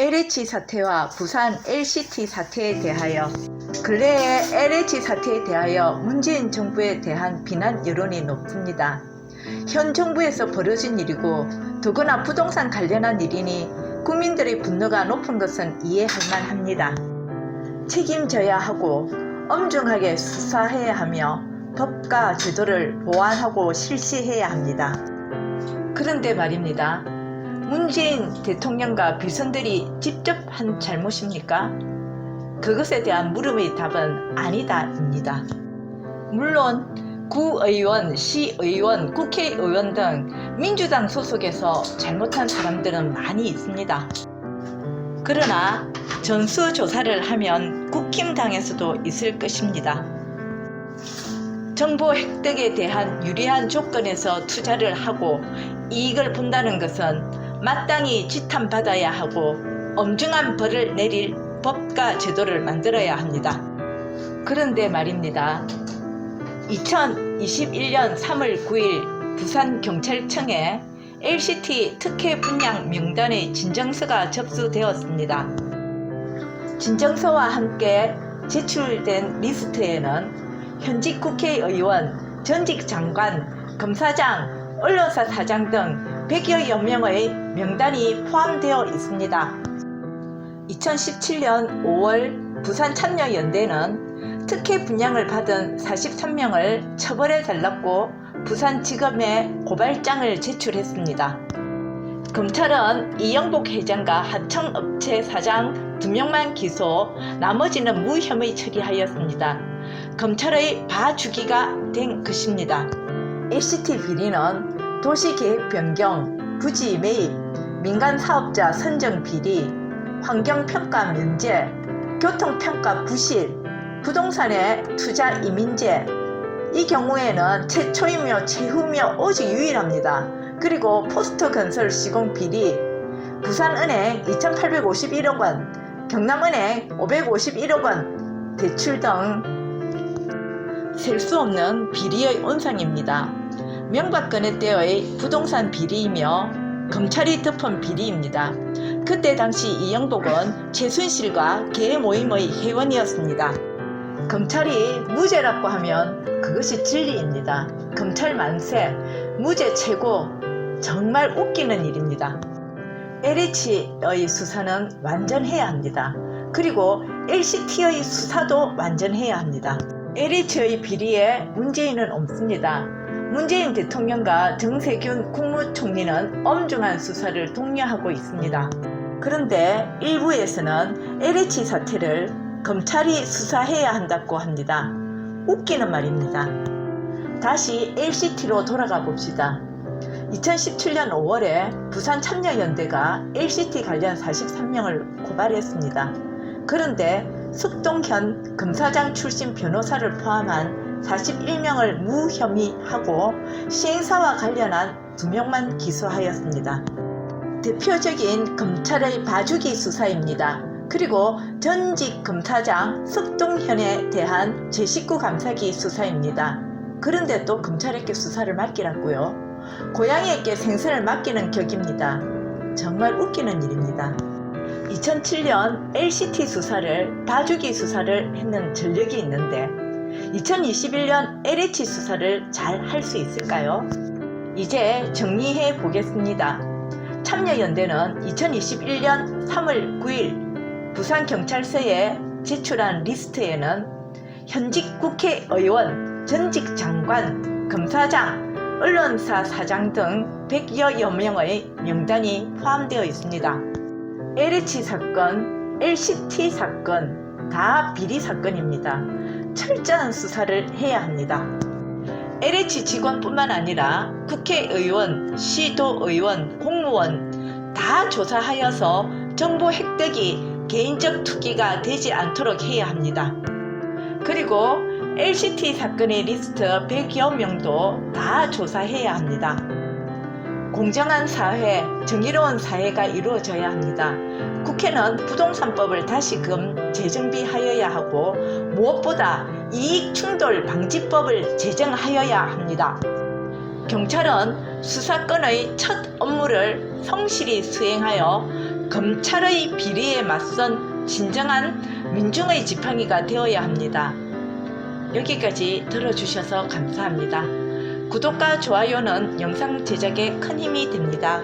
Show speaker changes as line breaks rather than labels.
LH 사태와 부산 LCT 사태에 대하여 근래의 LH 사태에 대하여 문재인 정부에 대한 비난 여론이 높습니다. 현 정부에서 벌어진 일이고 더구나 부동산 관련한 일이니 국민들의 분노가 높은 것은 이해할 만합니다. 책임져야 하고 엄중하게 수사해야 하며 법과 제도를 보완하고 실시해야 합니다. 그런데 말입니다. 문재인 대통령과 비선들이 직접 한 잘못입니까? 그것에 대한 물음의 답은 아니다입니다. 물론 구의원, 시의원, 국회의원 등 민주당 소속에서 잘못한 사람들은 많이 있습니다. 그러나 전수조사를 하면 국힘당에서도 있을 것입니다. 정보 획득에 대한 유리한 조건에서 투자를 하고 이익을 본다는 것은 마땅히 지탄받아야 하고 엄중한 벌을 내릴 법과 제도를 만들어야 합니다. 그런데 말입니다. 2021년 3월 9일 부산경찰청에 LCT 특혜 분양 명단의 진정서가 접수되었습니다. 진정서와 함께 제출된 리스트에는 현직 국회의원, 전직 장관, 검사장, 언론사 사장 등 100여 명의 명단이 포함되어 있습니다. 2017년 5월 부산참여연대는 특혜 분양을 받은 43명을 처벌해달라고 부산지검에 고발장을 제출했습니다. 검찰은 이영복 회장과 하청업체 사장 2명만 기소, 나머지는 무혐의 처리하였습니다. 검찰의 봐주기가 된 것입니다. LCT 비리는 도시계획 변경, 부지 매입, 민간사업자 선정 비리, 환경평가 면제, 교통평가 부실, 부동산의 투자 이민제, 이 경우에는 최초이며 최후며 오직 유일합니다. 그리고 포스트건설 시공 비리, 부산은행 2,851억 원, 경남은행 551억 원 대출 등 셀 수 없는 비리의 온상입니다. 명박근혜 때의 부동산 비리이며 검찰이 덮은 비리입니다. 그때 당시 이영복은 최순실과 개모임의 회원이었습니다. 검찰이 무죄라고 하면 그것이 진리입니다. 검찰 만세, 무죄 최고, 정말 웃기는 일입니다. LH의 수사는 완전해야 합니다. 그리고 LCT의 수사도 완전해야 합니다. LH의 비리에 문재인은 없습니다. 문재인 대통령과 정세균 국무총리는 엄중한 수사를 독려하고 있습니다. 그런데 일부에서는 LH 사태를 검찰이 수사해야 한다고 합니다. 웃기는 말입니다. 다시 LCT로 돌아가 봅시다. 2017년 5월에 부산참여연대가 LCT 관련 43명을 고발했습니다. 그런데 숙동현 검사장 출신 변호사를 포함한 41명을 무혐의하고 시행사와 관련한 2명만 기소하였습니다. 대표적인 검찰의 봐주기 수사입니다. 그리고 전직 검사장 석동현에 대한 제19 감사기 수사입니다. 그런데 또 검찰에게 수사를 맡기라고요? 고양이에게 생선을 맡기는 격입니다. 정말 웃기는 일입니다. 2007년 LCT 수사를 봐주기 수사를 했는 전력이 있는데 2021년 LH 수사를 잘 할 수 있을까요? 이제 정리해 보겠습니다. 참여연대는 2021년 3월 9일 부산경찰서에 제출한 리스트에는 현직 국회의원, 전직 장관, 검사장, 언론사 사장 등 100여 명의 명단이 포함되어 있습니다. LH 사건, LCT 사건 다 비리 사건입니다. 철저한 수사를 해야 합니다. LH 직원뿐만 아니라 국회의원, 시도의원, 공무원 다 조사하여서 정보 획득이 개인적 투기가 되지 않도록 해야 합니다. 그리고 LCT 사건의 리스트 100여 명도 다 조사해야 합니다. 공정한 사회, 정의로운 사회가 이루어져야 합니다. 국회는 부동산법을 다시금 재정비하여야 하고 무엇보다 이익충돌 방지법을 제정하여야 합니다. 경찰은 수사권의 첫 업무를 성실히 수행하여 검찰의 비리에 맞선 진정한 민중의 지팡이가 되어야 합니다. 여기까지 들어주셔서 감사합니다. 구독과 좋아요는 영상 제작에 큰 힘이 됩니다.